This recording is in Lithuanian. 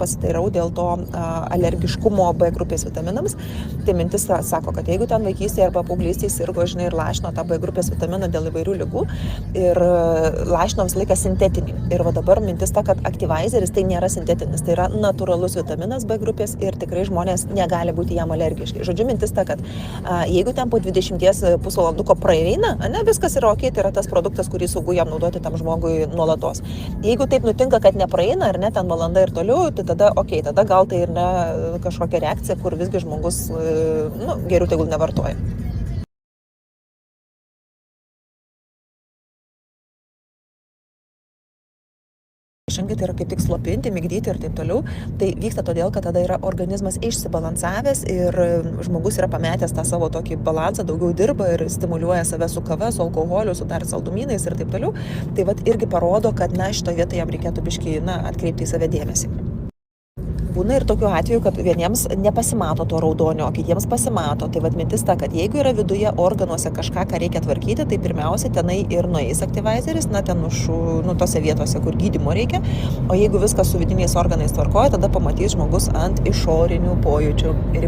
pasitairau dėl to alergiškumo B grupės vitaminams. Tai mintis sako, kad jeigu ten vaikystėje arba paauglystėje sirgo, žinai, ir lašino tą B grupės vitaminą dėl įvairių ligų ir lašino visą laiką sintetinį. Ir va dabar mintis ta, kad Activizeris tai nėra sintetinis, tai yra natūralus vitaminas B grupės ir tikrai žmonės negali būti jam alergiški. Žodžiu, mintis ta, kad jeigu ten po 20 pusvalanduko praeina, ne, viskas yra ok, tai yra tas produktas, kurį saugu jam naudoti tam žmogui nuolatos. Jeigu taip nutinka, kad nepraeina, ar ne, ten valanda ir toliau, tai tada ok, tada gal tai ir ne kažkokia reakcija, kur visgi žmogus geriau tegul nevartoja. Priešingai tai yra kaip tik slopinti, migdyti ir taip toliau. Tai vyksta todėl, kad tada yra organizmas išsibalansavęs ir žmogus yra pametęs tą savo tokį balansą, daugiau dirba ir stimuliuoja save su kava, su alkoholiu, su dar saldumynais ir taip toliau. Tai vat irgi parodo, kad šitoje vietoje jam reikėtų biškį atkreipti į save dėmesį. Būna ir tokiu atveju, kad vieniems nepasimato to raudonio, o kitiems pasimato. Tai vat mintis ta, kad jeigu yra viduje organuose kažką, ką reikia tvarkyti, tai pirmiausia tenai ir nueis Activizeris, ten tose vietose, kur gydymo reikia. O jeigu viskas su vidiniais organais tvarkoja, tada pamatys žmogus ant išorinių pojūčių. Ir